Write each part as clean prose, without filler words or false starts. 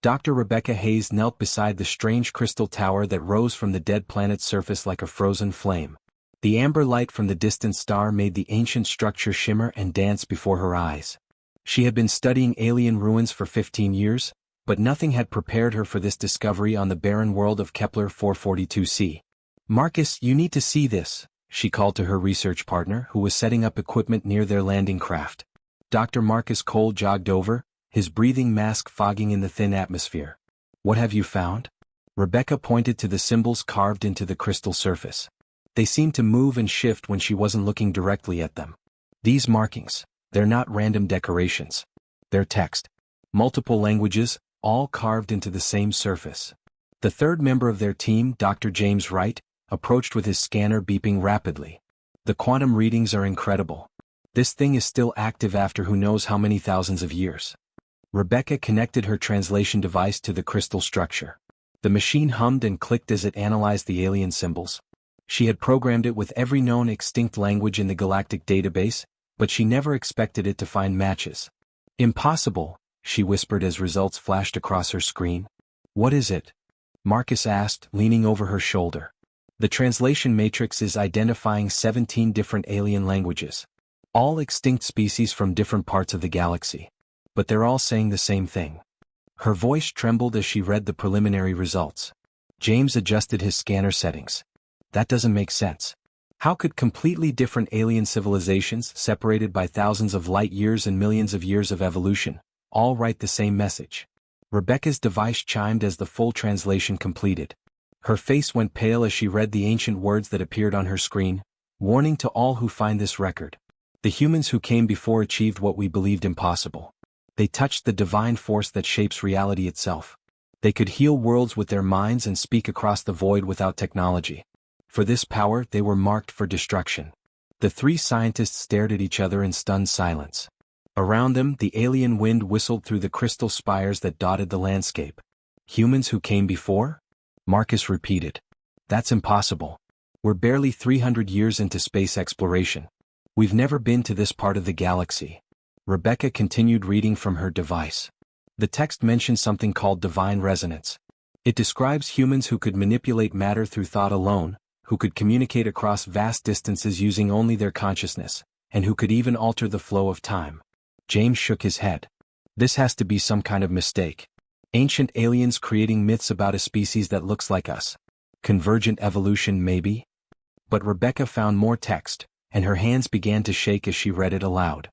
Dr. Rebecca Hayes knelt beside the strange crystal tower that rose from the dead planet's surface like a frozen flame. The amber light from the distant star made the ancient structure shimmer and dance before her eyes. She had been studying alien ruins for 15 years, but nothing had prepared her for this discovery on the barren world of Kepler 442c. "Marcus, you need to see this," she called to her research partner who was setting up equipment near their landing craft. Dr. Marcus Cole jogged over, his breathing mask fogging in the thin atmosphere. "What have you found?" Rebecca pointed to the symbols carved into the crystal surface. They seemed to move and shift when she wasn't looking directly at them. "These markings, they're not random decorations. They're text. Multiple languages, all carved into the same surface." The third member of their team, Dr. James Wright, approached with his scanner beeping rapidly. "The quantum readings are incredible. This thing is still active after who knows how many thousands of years." Rebecca connected her translation device to the crystal structure. The machine hummed and clicked as it analyzed the alien symbols. She had programmed it with every known extinct language in the galactic database, but she never expected it to find matches. "Impossible," she whispered as results flashed across her screen. "What is it?" Marcus asked, leaning over her shoulder. "The translation matrix is identifying 17 different alien languages. All extinct species from different parts of the galaxy. But they're all saying the same thing." Her voice trembled as she read the preliminary results. James adjusted his scanner settings. "That doesn't make sense. How could completely different alien civilizations, separated by thousands of light years and millions of years of evolution, all write the same message?" Rebecca's device chimed as the full translation completed. Her face went pale as she read the ancient words that appeared on her screen. "Warning to all who find this record. The humans who came before achieved what we believed impossible. They touched the divine force that shapes reality itself. They could heal worlds with their minds and speak across the void without technology. For this power, they were marked for destruction." The three scientists stared at each other in stunned silence. Around them, the alien wind whistled through the crystal spires that dotted the landscape. "Humans who came before?" Marcus repeated. "That's impossible. We're barely 300 years into space exploration. We've never been to this part of the galaxy." Rebecca continued reading from her device. The text mentioned something called divine resonance. It describes humans who could manipulate matter through thought alone, who could communicate across vast distances using only their consciousness, and who could even alter the flow of time. James shook his head. "This has to be some kind of mistake. Ancient aliens creating myths about a species that looks like us. Convergent evolution, maybe?" But Rebecca found more text, and her hands began to shake as she read it aloud.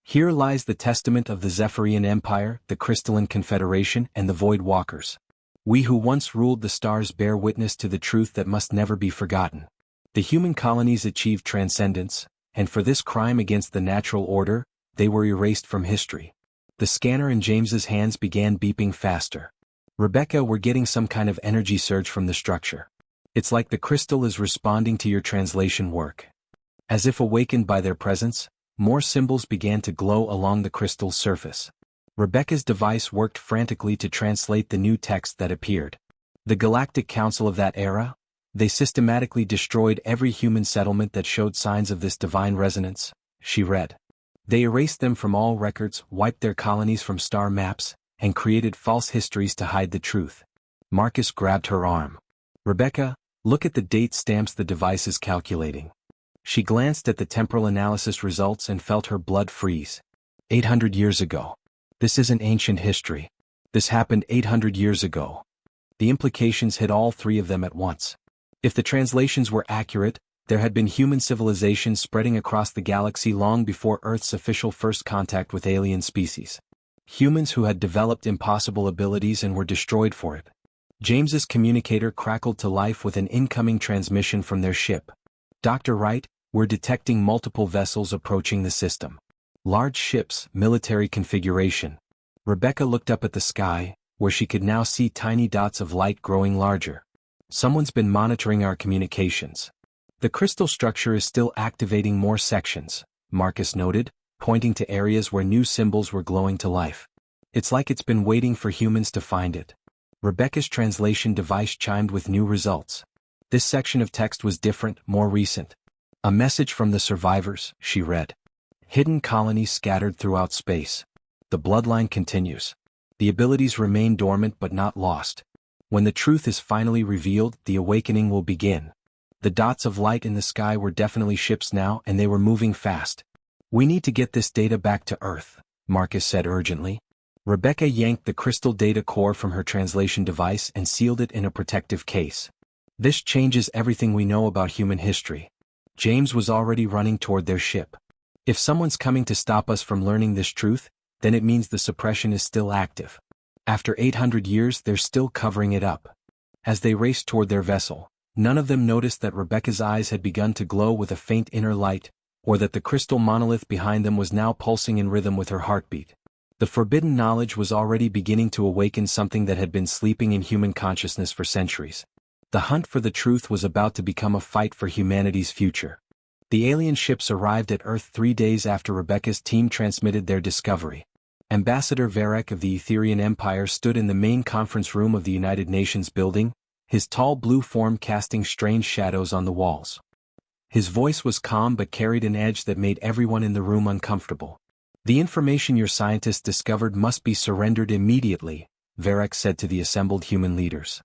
"Here lies the testament of the Zephyrian Empire, the Crystalline Confederation, and the Void Walkers. We who once ruled the stars bear witness to the truth that must never be forgotten. The human colonies achieved transcendence, and for this crime against the natural order, they were erased from history." The scanner in James's hands began beeping faster. "Rebecca, we're getting some kind of energy surge from the structure. It's like the crystal is responding to your translation work." As if awakened by their presence, more symbols began to glow along the crystal's surface. Rebecca's device worked frantically to translate the new text that appeared. "The Galactic Council of that era? They systematically destroyed every human settlement that showed signs of this divine resonance," she read. "They erased them from all records, wiped their colonies from star maps, and created false histories to hide the truth." Marcus grabbed her arm. "Rebecca, look at the date stamps the device is calculating." She glanced at the temporal analysis results and felt her blood freeze. 800 years ago. This isn't ancient history. This happened 800 years ago. The implications hit all three of them at once. If the translations were accurate, there had been human civilizations spreading across the galaxy long before Earth's official first contact with alien species. Humans who had developed impossible abilities and were destroyed for it. James's communicator crackled to life with an incoming transmission from their ship. "Dr. Wright, we're detecting multiple vessels approaching the system. Large ships, military configuration." Rebecca looked up at the sky, where she could now see tiny dots of light growing larger. "Someone's been monitoring our communications." "The crystal structure is still activating more sections," Marcus noted, pointing to areas where new symbols were glowing to life. "It's like it's been waiting for humans to find it." Rebecca's translation device chimed with new results. This section of text was different, more recent. "A message from the survivors," she read. "Hidden colonies scattered throughout space. The bloodline continues. The abilities remain dormant but not lost. When the truth is finally revealed, the awakening will begin. The dots of light in the sky were definitely ships now, and they were moving fast. We need to get this data back to Earth, Marcus said urgently. Rebecca yanked the crystal data core from her translation device and sealed it in a protective case. This changes everything we know about human history. James was already running toward their ship. If someone's coming to stop us from learning this truth, then it means the suppression is still active. After 800 years, they're still covering it up. As they raced toward their vessel, none of them noticed that Rebecca's eyes had begun to glow with a faint inner light, or that the crystal monolith behind them was now pulsing in rhythm with her heartbeat. The forbidden knowledge was already beginning to awaken something that had been sleeping in human consciousness for centuries. The hunt for the truth was about to become a fight for humanity's future. The alien ships arrived at Earth 3 days after Rebecca's team transmitted their discovery. Ambassador Varek of the Etherian Empire stood in the main conference room of the United Nations building, his tall blue form casting strange shadows on the walls. His voice was calm but carried an edge that made everyone in the room uncomfortable. The information your scientists discovered must be surrendered immediately, Varek said to the assembled human leaders.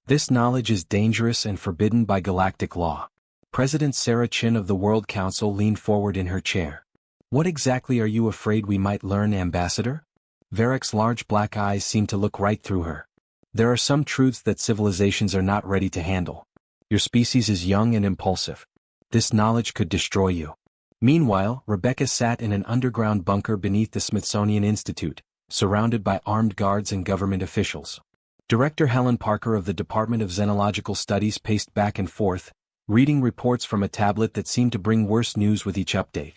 This knowledge is dangerous and forbidden by galactic law. President Sarah Chin of the World Council leaned forward in her chair. What exactly are you afraid we might learn, Ambassador? Varek's large black eyes seemed to look right through her. There are some truths that civilizations are not ready to handle. Your species is young and impulsive. This knowledge could destroy you. Meanwhile, Rebecca sat in an underground bunker beneath the Smithsonian Institute, surrounded by armed guards and government officials. Director Helen Parker of the Department of Xenological Studies paced back and forth, reading reports from a tablet that seemed to bring worse news with each update.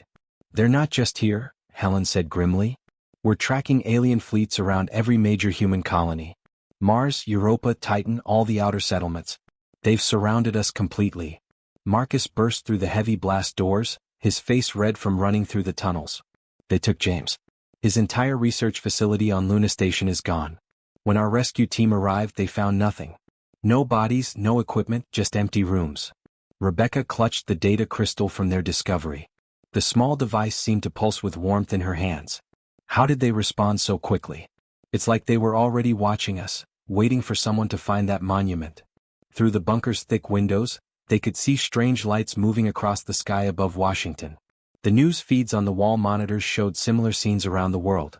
They're not just here, Helen said grimly. We're tracking alien fleets around every major human colony. Mars, Europa, Titan, all the outer settlements. They've surrounded us completely. Marcus burst through the heavy blast doors, his face red from running through the tunnels. They took James. His entire research facility on Luna Station is gone. When our rescue team arrived, they found nothing. No bodies, no equipment, just empty rooms. Rebecca clutched the data crystal from their discovery. The small device seemed to pulse with warmth in her hands. How did they respond so quickly? It's like they were already watching us, waiting for someone to find that monument. Through the bunker's thick windows, they could see strange lights moving across the sky above Washington. The news feeds on the wall monitors showed similar scenes around the world.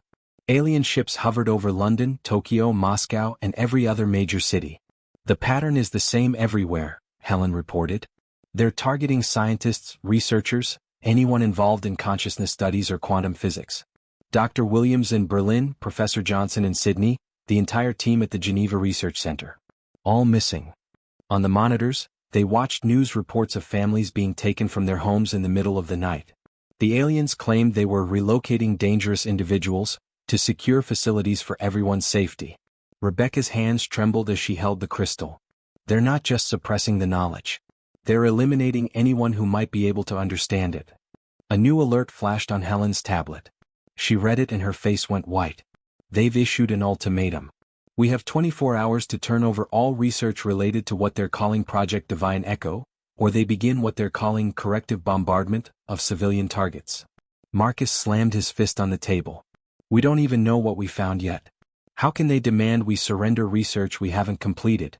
Alien ships hovered over London, Tokyo, Moscow, and every other major city. The pattern is the same everywhere, Helen reported. They're targeting scientists, researchers, anyone involved in consciousness studies or quantum physics. Dr. Williams in Berlin, Professor Johnson in Sydney, the entire team at the Geneva Research Center. All missing. On the monitors, they watched news reports of families being taken from their homes in the middle of the night. The aliens claimed they were relocating dangerous individuals to secure facilities for everyone's safety. Rebecca's hands trembled as she held the crystal. They're not just suppressing the knowledge. They're eliminating anyone who might be able to understand it. A new alert flashed on Helen's tablet. She read it and her face went white. They've issued an ultimatum. We have 24 hours to turn over all research related to what they're calling Project Divine Echo, or they begin what they're calling corrective bombardment of civilian targets. Marcus slammed his fist on the table. We don't even know what we found yet. How can they demand we surrender research we haven't completed?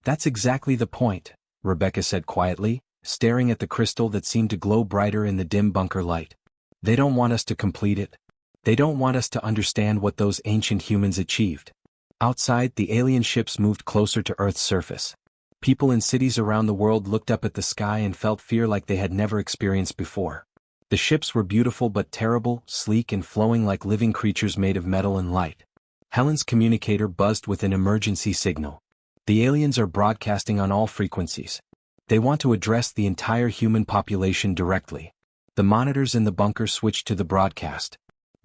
That's exactly the point, Rebecca said quietly, staring at the crystal that seemed to glow brighter in the dim bunker light. They don't want us to complete it. They don't want us to understand what those ancient humans achieved. Outside, the alien ships moved closer to Earth's surface. People in cities around the world looked up at the sky and felt fear like they had never experienced before. The ships were beautiful but terrible, sleek and flowing like living creatures made of metal and light. Helen's communicator buzzed with an emergency signal. The aliens are broadcasting on all frequencies. They want to address the entire human population directly. The monitors in the bunker switched to the broadcast.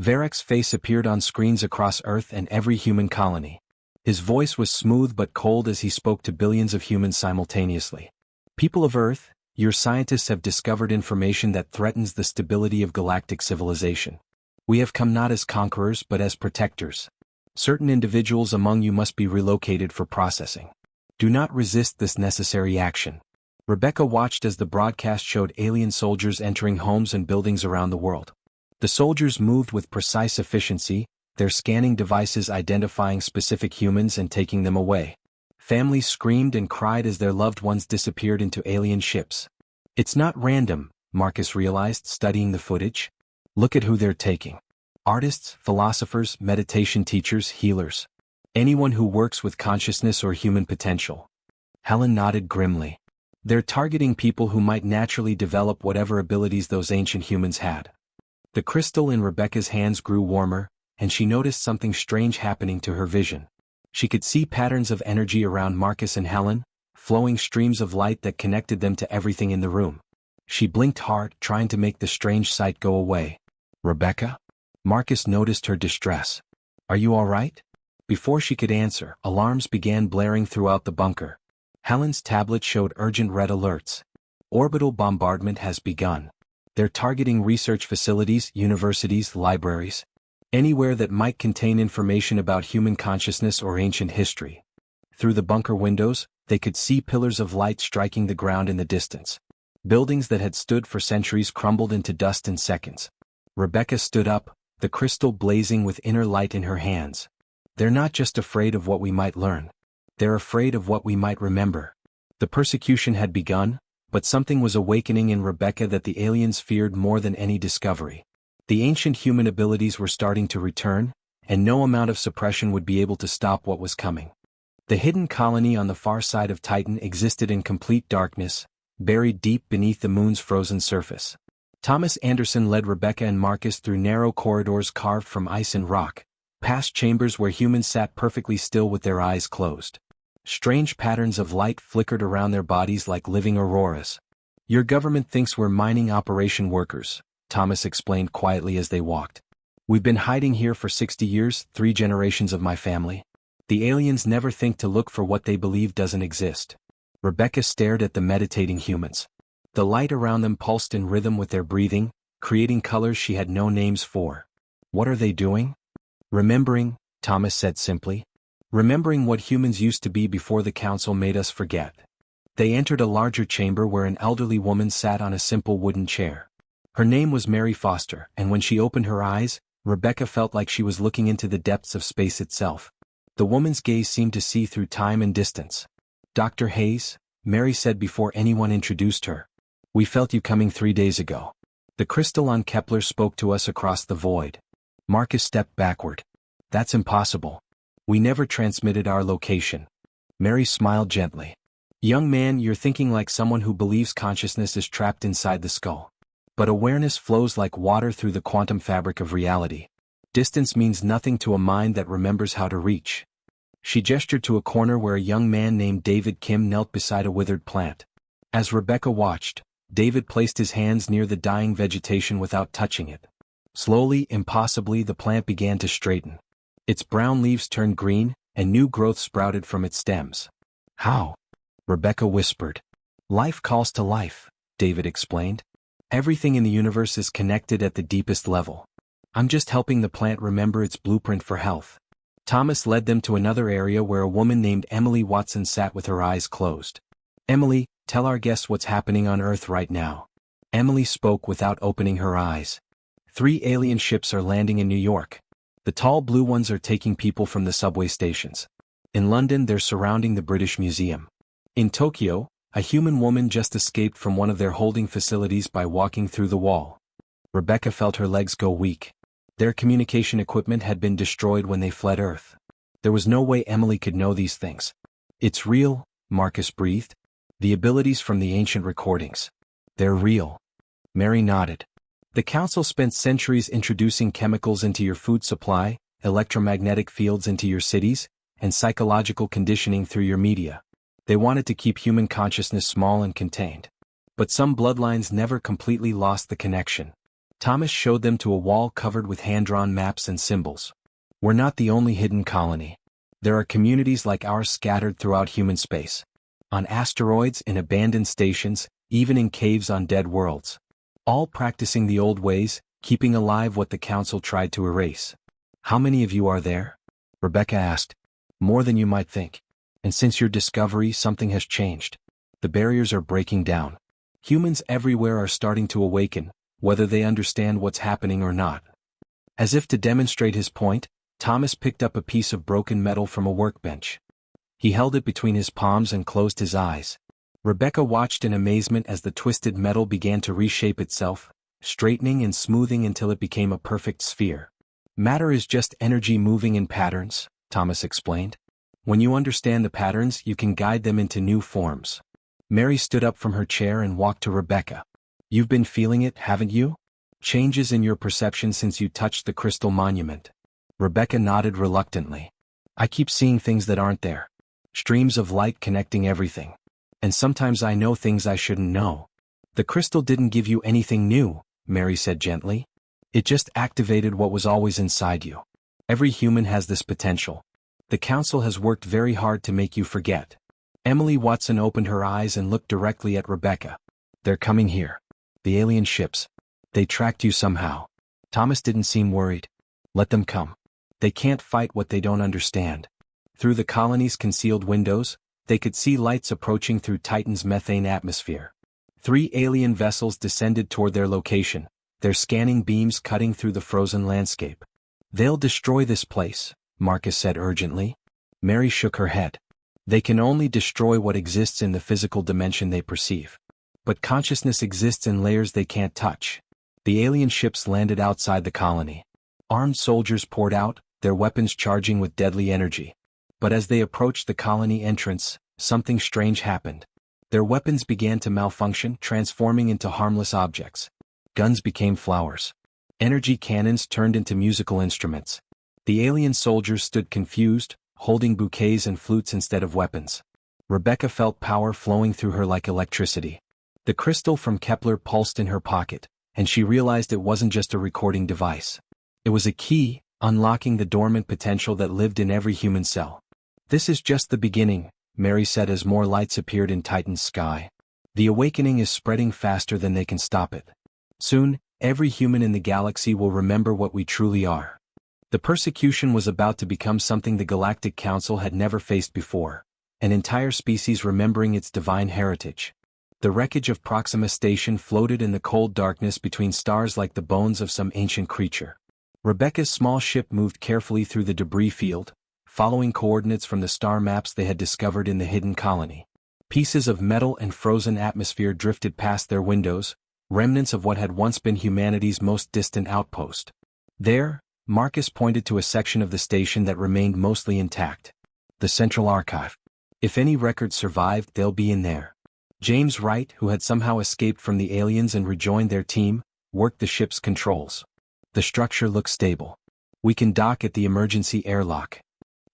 Varek's face appeared on screens across Earth and every human colony. His voice was smooth but cold as he spoke to billions of humans simultaneously. People of Earth, your scientists have discovered information that threatens the stability of galactic civilization. We have come not as conquerors but as protectors. Certain individuals among you must be relocated for processing. Do not resist this necessary action. Rebecca watched as the broadcast showed alien soldiers entering homes and buildings around the world. The soldiers moved with precise efficiency, their scanning devices identifying specific humans and taking them away. Families screamed and cried as their loved ones disappeared into alien ships. It's not random, Marcus realized studying the footage. Look at who they're taking. Artists, philosophers, meditation teachers, healers. Anyone who works with consciousness or human potential. Helen nodded grimly. They're targeting people who might naturally develop whatever abilities those ancient humans had. The crystal in Rebecca's hands grew warmer, and she noticed something strange happening to her vision. She could see patterns of energy around Marcus and Helen, flowing streams of light that connected them to everything in the room. She blinked hard, trying to make the strange sight go away. Rebecca? Marcus noticed her distress. Are you all right? Before she could answer, alarms began blaring throughout the bunker. Helen's tablet showed urgent red alerts. Orbital bombardment has begun. They're targeting research facilities, universities, libraries. Anywhere that might contain information about human consciousness or ancient history. Through the bunker windows, they could see pillars of light striking the ground in the distance. Buildings that had stood for centuries crumbled into dust in seconds. Rebecca stood up, the crystal blazing with inner light in her hands. They're not just afraid of what we might learn. They're afraid of what we might remember. The persecution had begun, but something was awakening in Rebecca that the aliens feared more than any discovery. The ancient human abilities were starting to return, and no amount of suppression would be able to stop what was coming. The hidden colony on the far side of Titan existed in complete darkness, buried deep beneath the moon's frozen surface. Thomas Anderson led Rebecca and Marcus through narrow corridors carved from ice and rock, past chambers where humans sat perfectly still with their eyes closed. Strange patterns of light flickered around their bodies like living auroras. Your government thinks we're mining operation workers, Thomas explained quietly as they walked. We've been hiding here for 60 years, 3 generations of my family. The aliens never think to look for what they believe doesn't exist. Rebecca stared at the meditating humans. The light around them pulsed in rhythm with their breathing, creating colors she had no names for. What are they doing? Remembering, Thomas said simply. Remembering what humans used to be before the council made us forget. They entered a larger chamber where an elderly woman sat on a simple wooden chair. Her name was Mary Foster, and when she opened her eyes, Rebecca felt like she was looking into the depths of space itself. The woman's gaze seemed to see through time and distance. Dr. Hayes, Mary said before anyone introduced her. We felt you coming 3 days ago. The crystal on Kepler spoke to us across the void. Marcus stepped backward. That's impossible. We never transmitted our location. Mary smiled gently. Young man, you're thinking like someone who believes consciousness is trapped inside the skull. But awareness flows like water through the quantum fabric of reality. Distance means nothing to a mind that remembers how to reach. She gestured to a corner where a young man named David Kim knelt beside a withered plant. As Rebecca watched, David placed his hands near the dying vegetation without touching it. Slowly, impossibly, the plant began to straighten. Its brown leaves turned green, and new growth sprouted from its stems. How? Rebecca whispered. Life calls to life, David explained. Everything in the universe is connected at the deepest level. I'm just helping the plant remember its blueprint for health. Thomas led them to another area where a woman named Emily Watson sat with her eyes closed. Emily, tell our guests what's happening on Earth right now. Emily spoke without opening her eyes. 3 alien ships are landing in New York. The tall blue ones are taking people from the subway stations. In London, they're surrounding the British Museum. In Tokyo, a human woman just escaped from one of their holding facilities by walking through the wall. Rebecca felt her legs go weak. Their communication equipment had been destroyed when they fled Earth. There was no way Emily could know these things. It's real, Marcus breathed. The abilities from the ancient recordings. They're real. Mary nodded. The council spent centuries introducing chemicals into your food supply, electromagnetic fields into your cities, and psychological conditioning through your media. They wanted to keep human consciousness small and contained. But some bloodlines never completely lost the connection. Thomas showed them to a wall covered with hand-drawn maps and symbols. We're not the only hidden colony. There are communities like ours scattered throughout human space. On asteroids, in abandoned stations, even in caves on dead worlds. All practicing the old ways, keeping alive what the council tried to erase. How many of you are there? Rebecca asked. More than you might think. And since your discovery, something has changed. The barriers are breaking down. Humans everywhere are starting to awaken, whether they understand what's happening or not. As if to demonstrate his point, Thomas picked up a piece of broken metal from a workbench. He held it between his palms and closed his eyes. Rebecca watched in amazement as the twisted metal began to reshape itself, straightening and smoothing until it became a perfect sphere. Matter is just energy moving in patterns, Thomas explained. When you understand the patterns, you can guide them into new forms. Mary stood up from her chair and walked to Rebecca. You've been feeling it, haven't you? Changes in your perception since you touched the crystal monument. Rebecca nodded reluctantly. I keep seeing things that aren't there. Streams of light connecting everything. And sometimes I know things I shouldn't know. The crystal didn't give you anything new, Mary said gently. It just activated what was always inside you. Every human has this potential. The Council has worked very hard to make you forget. Emily Watson opened her eyes and looked directly at Rebecca. They're coming here. The alien ships. They tracked you somehow. Thomas didn't seem worried. Let them come. They can't fight what they don't understand. Through the colony's concealed windows, they could see lights approaching through Titan's methane atmosphere. 3 alien vessels descended toward their location, their scanning beams cutting through the frozen landscape. They'll destroy this place, Marcus said urgently. Mary shook her head. They can only destroy what exists in the physical dimension they perceive. But consciousness exists in layers they can't touch. The alien ships landed outside the colony. Armed soldiers poured out, their weapons charging with deadly energy. But as they approached the colony entrance, something strange happened. Their weapons began to malfunction, transforming into harmless objects. Guns became flowers. Energy cannons turned into musical instruments. The alien soldiers stood confused, holding bouquets and flutes instead of weapons. Rebecca felt power flowing through her like electricity. The crystal from Kepler pulsed in her pocket, and she realized it wasn't just a recording device. It was a key, unlocking the dormant potential that lived in every human cell. This is just the beginning, Mary said as more lights appeared in Titan's sky. The awakening is spreading faster than they can stop it. Soon, every human in the galaxy will remember what we truly are. The persecution was about to become something the Galactic Council had never faced before, an entire species remembering its divine heritage. The wreckage of Proxima Station floated in the cold darkness between stars like the bones of some ancient creature. Rebecca's small ship moved carefully through the debris field, following coordinates from the star maps they had discovered in the hidden colony. Pieces of metal and frozen atmosphere drifted past their windows, remnants of what had once been humanity's most distant outpost. There, Marcus pointed to a section of the station that remained mostly intact. The Central Archive. If any records survived, they'll be in there. James Wright, who had somehow escaped from the aliens and rejoined their team, worked the ship's controls. The structure looks stable. We can dock at the emergency airlock.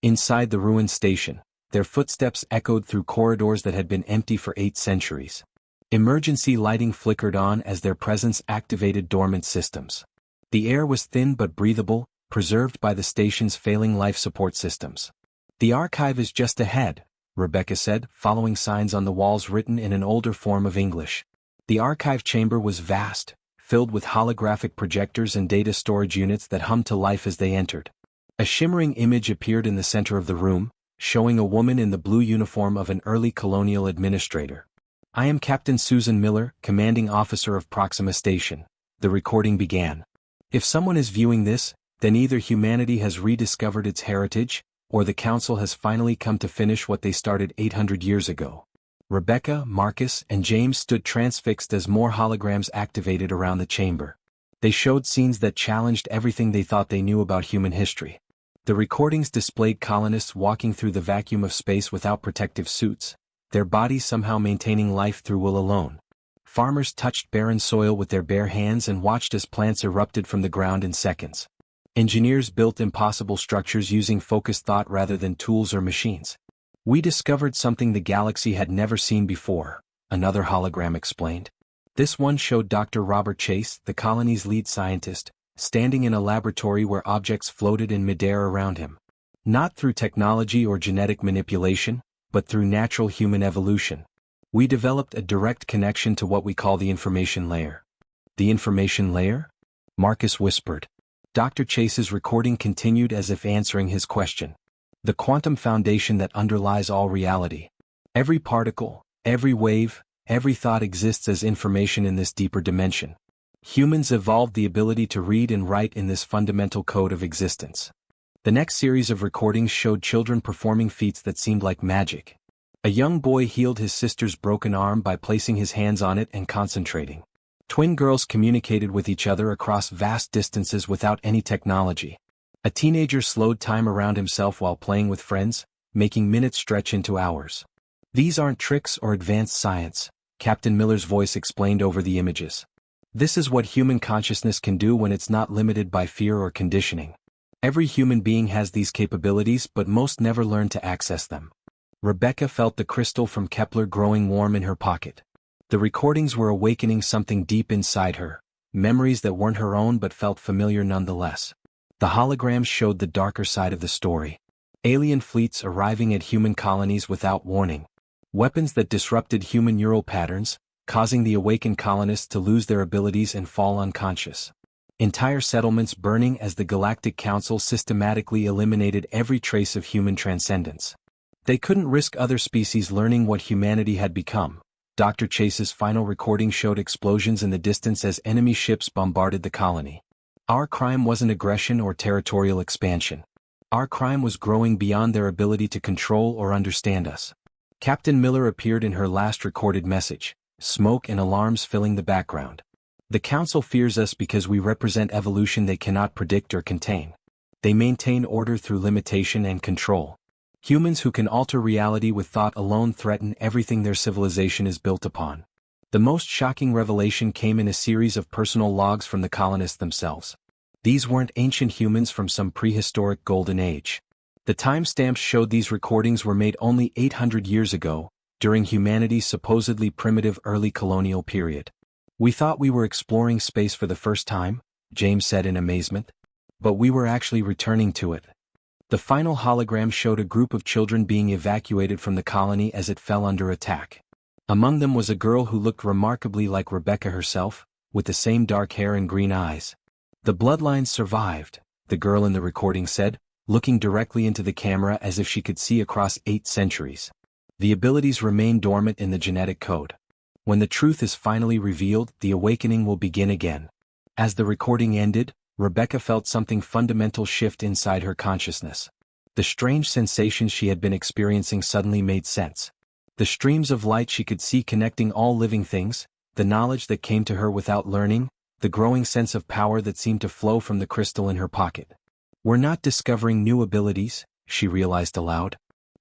Inside the ruined station, their footsteps echoed through corridors that had been empty for 8 centuries. Emergency lighting flickered on as their presence activated dormant systems. The air was thin but breathable, preserved by the station's failing life support systems. The archive is just ahead, Rebecca said, following signs on the walls written in an older form of English. The archive chamber was vast, filled with holographic projectors and data storage units that hummed to life as they entered. A shimmering image appeared in the center of the room, showing a woman in the blue uniform of an early colonial administrator. I am Captain Susan Miller, commanding officer of Proxima Station. The recording began. If someone is viewing this, then either humanity has rediscovered its heritage, or the Council has finally come to finish what they started 800 years ago. Rebecca, Marcus, and James stood transfixed as more holograms activated around the chamber. They showed scenes that challenged everything they thought they knew about human history. The recordings displayed colonists walking through the vacuum of space without protective suits, their bodies somehow maintaining life through will alone. Farmers touched barren soil with their bare hands and watched as plants erupted from the ground in seconds. Engineers built impossible structures using focused thought rather than tools or machines. We discovered something the galaxy had never seen before, another hologram explained. This one showed Dr. Robert Chase, the colony's lead scientist, standing in a laboratory where objects floated in midair around him. Not through technology or genetic manipulation, but through natural human evolution. We developed a direct connection to what we call the information layer. The information layer? Marcus whispered. Dr. Chase's recording continued as if answering his question. The quantum foundation that underlies all reality. Every particle, every wave, every thought exists as information in this deeper dimension. Humans evolved the ability to read and write in this fundamental code of existence. The next series of recordings showed children performing feats that seemed like magic. A young boy healed his sister's broken arm by placing his hands on it and concentrating. Twin girls communicated with each other across vast distances without any technology. A teenager slowed time around himself while playing with friends, making minutes stretch into hours. These aren't tricks or advanced science, Captain Miller's voice explained over the images. This is what human consciousness can do when it's not limited by fear or conditioning. Every human being has these capabilities, but most never learn to access them. Rebecca felt the crystal from Kepler growing warm in her pocket. The recordings were awakening something deep inside her, memories that weren't her own but felt familiar nonetheless. The holograms showed the darker side of the story. Alien fleets arriving at human colonies without warning. Weapons that disrupted human neural patterns, causing the awakened colonists to lose their abilities and fall unconscious. Entire settlements burning as the Galactic Council systematically eliminated every trace of human transcendence. They couldn't risk other species learning what humanity had become. Dr. Chase's final recording showed explosions in the distance as enemy ships bombarded the colony. Our crime wasn't aggression or territorial expansion. Our crime was growing beyond their ability to control or understand us. Captain Miller appeared in her last recorded message, smoke and alarms filling the background. The Council fears us because we represent evolution they cannot predict or contain. They maintain order through limitation and control. Humans who can alter reality with thought alone threaten everything their civilization is built upon. The most shocking revelation came in a series of personal logs from the colonists themselves. These weren't ancient humans from some prehistoric golden age. The timestamps showed these recordings were made only 800 years ago, during humanity's supposedly primitive early colonial period. We thought we were exploring space for the first time, James said in amazement. But we were actually returning to it. The final hologram showed a group of children being evacuated from the colony as it fell under attack. Among them was a girl who looked remarkably like Rebecca herself, with the same dark hair and green eyes. The bloodlines survived, the girl in the recording said, looking directly into the camera as if she could see across 8 centuries. The abilities remain dormant in the genetic code. When the truth is finally revealed, the awakening will begin again. As the recording ended, Rebecca felt something fundamental shift inside her consciousness. The strange sensations she had been experiencing suddenly made sense. The streams of light she could see connecting all living things, the knowledge that came to her without learning, the growing sense of power that seemed to flow from the crystal in her pocket. We're not discovering new abilities, she realized aloud.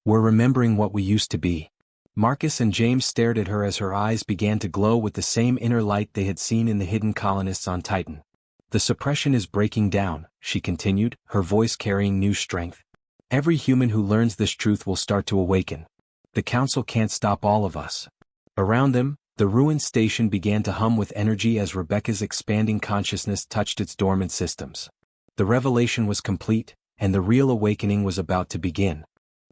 We're remembering what we used to be. Marcus and James stared at her as her eyes began to glow with the same inner light they had seen in the hidden colonists on Titan. The suppression is breaking down, she continued, her voice carrying new strength. Every human who learns this truth will start to awaken. The Council can't stop all of us. Around them, the ruined station began to hum with energy as Rebecca's expanding consciousness touched its dormant systems. The revelation was complete, and the real awakening was about to begin.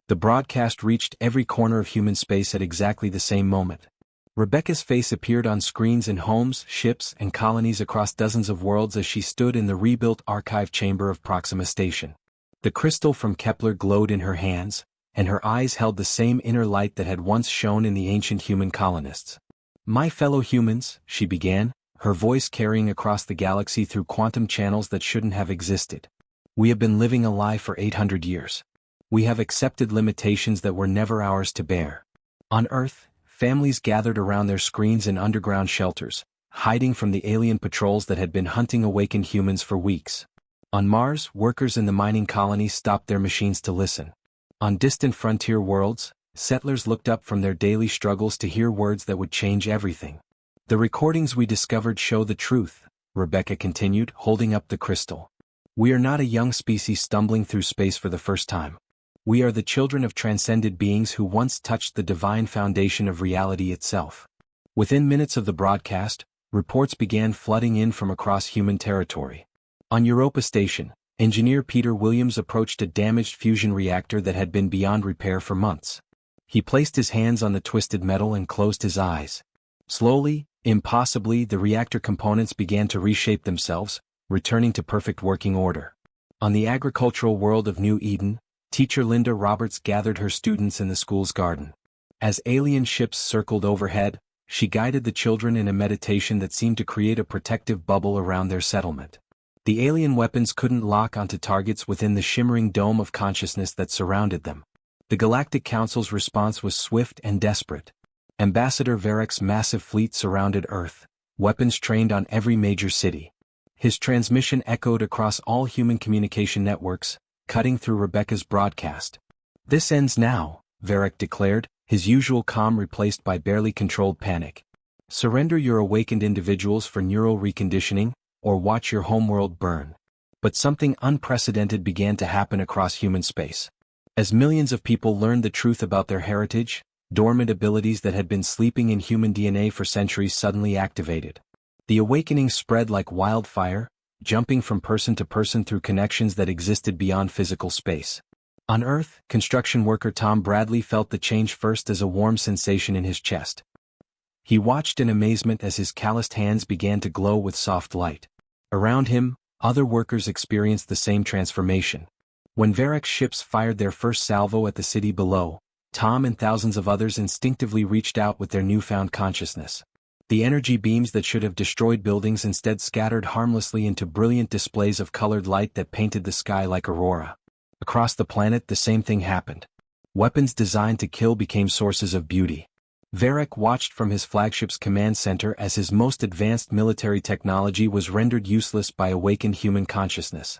The broadcast reached every corner of human space at exactly the same moment. Rebecca's face appeared on screens in homes, ships, and colonies across dozens of worlds as she stood in the rebuilt archive chamber of Proxima Station. The crystal from Kepler glowed in her hands, and her eyes held the same inner light that had once shone in the ancient human colonists. "My fellow humans," she began, her voice carrying across the galaxy through quantum channels that shouldn't have existed. "We have been living a lie for 800 years. We have accepted limitations that were never ours to bear. On Earth, families gathered around their screens in underground shelters, hiding from the alien patrols that had been hunting awakened humans for weeks. On Mars, workers in the mining colonies stopped their machines to listen. On distant frontier worlds, settlers looked up from their daily struggles to hear words that would change everything. The recordings we discovered show the truth," Rebecca continued, holding up the crystal. "We are not a young species stumbling through space for the first time. We are the children of transcended beings who once touched the divine foundation of reality itself." Within minutes of the broadcast, reports began flooding in from across human territory. On Europa Station, engineer Peter Williams approached a damaged fusion reactor that had been beyond repair for months. He placed his hands on the twisted metal and closed his eyes. Slowly, impossibly, the reactor components began to reshape themselves, returning to perfect working order. On the agricultural world of New Eden, teacher Linda Roberts gathered her students in the school's garden. As alien ships circled overhead, she guided the children in a meditation that seemed to create a protective bubble around their settlement. The alien weapons couldn't lock onto targets within the shimmering dome of consciousness that surrounded them. The Galactic Council's response was swift and desperate. Ambassador Varek's massive fleet surrounded Earth, weapons trained on every major city. His transmission echoed across all human communication networks, cutting through Rebecca's broadcast. "This ends now," Varek declared, his usual calm replaced by barely controlled panic. "Surrender your awakened individuals for neural reconditioning, or watch your homeworld burn." But something unprecedented began to happen across human space. As millions of people learned the truth about their heritage, dormant abilities that had been sleeping in human DNA for centuries suddenly activated. The awakening spread like wildfire, jumping from person to person through connections that existed beyond physical space. On Earth, construction worker Tom Bradley felt the change first as a warm sensation in his chest. He watched in amazement as his calloused hands began to glow with soft light. Around him, other workers experienced the same transformation. When Varek's ships fired their first salvo at the city below, Tom and thousands of others instinctively reached out with their newfound consciousness. The energy beams that should have destroyed buildings instead scattered harmlessly into brilliant displays of colored light that painted the sky like aurora. Across the planet the same thing happened. Weapons designed to kill became sources of beauty. Varek watched from his flagship's command center as his most advanced military technology was rendered useless by awakened human consciousness.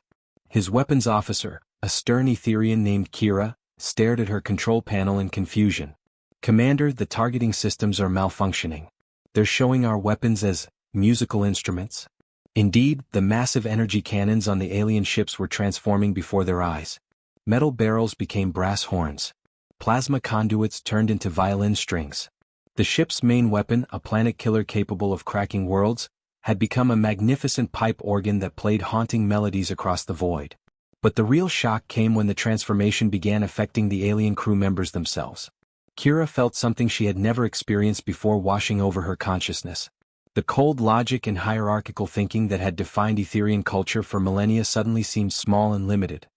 His weapons officer, a stern Etherian named Kira, stared at her control panel in confusion. "Commander, the targeting systems are malfunctioning. They're showing our weapons as musical instruments." Indeed, the massive energy cannons on the alien ships were transforming before their eyes. Metal barrels became brass horns. Plasma conduits turned into violin strings. The ship's main weapon, a planet killer capable of cracking worlds, had become a magnificent pipe organ that played haunting melodies across the void. But the real shock came when the transformation began affecting the alien crew members themselves. Kira felt something she had never experienced before washing over her consciousness. The cold logic and hierarchical thinking that had defined Etherian culture for millennia suddenly seemed small and limited.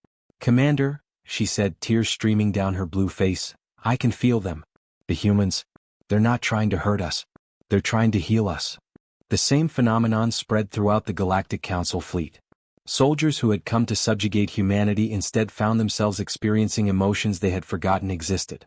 "Commander," she said, tears streaming down her blue face, "I can feel them. The humans. They're not trying to hurt us. They're trying to heal us." The same phenomenon spread throughout the Galactic Council fleet. Soldiers who had come to subjugate humanity instead found themselves experiencing emotions they had forgotten existed.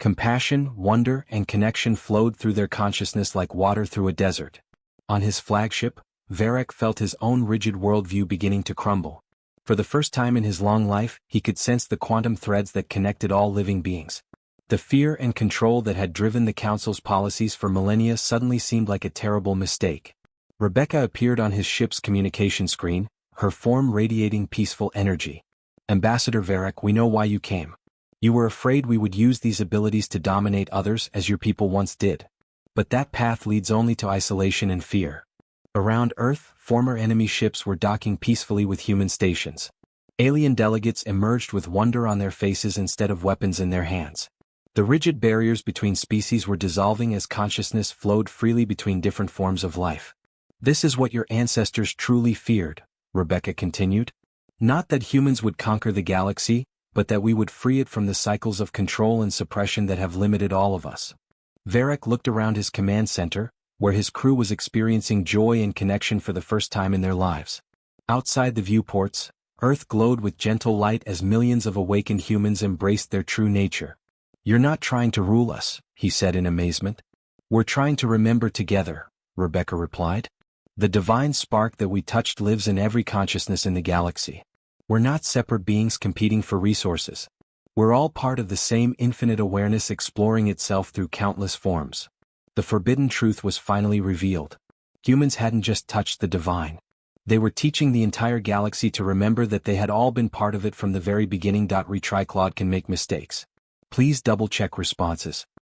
Compassion, wonder, and connection flowed through their consciousness like water through a desert. On his flagship, Varek felt his own rigid worldview beginning to crumble. For the first time in his long life, he could sense the quantum threads that connected all living beings. The fear and control that had driven the Council's policies for millennia suddenly seemed like a terrible mistake. Rebecca appeared on his ship's communication screen, her form radiating peaceful energy. "Ambassador Varek, we know why you came. You were afraid we would use these abilities to dominate others as your people once did. But that path leads only to isolation and fear." Around Earth, former enemy ships were docking peacefully with human stations. Alien delegates emerged with wonder on their faces instead of weapons in their hands. The rigid barriers between species were dissolving as consciousness flowed freely between different forms of life. "This is what your ancestors truly feared," Rebecca continued. "Not that humans would conquer the galaxy, but that we would free it from the cycles of control and suppression that have limited all of us." Varek looked around his command center, where his crew was experiencing joy and connection for the first time in their lives. Outside the viewports, Earth glowed with gentle light as millions of awakened humans embraced their true nature. "You're not trying to rule us," he said in amazement. "We're trying to remember together," Rebecca replied. "The divine spark that we touched lives in every consciousness in the galaxy. We're not separate beings competing for resources. We're all part of the same infinite awareness exploring itself through countless forms." The forbidden truth was finally revealed. Humans hadn't just touched the divine. They were teaching the entire galaxy to remember that they had all been part of it from the very beginning. Retry Claude can make mistakes. Please double-check responses.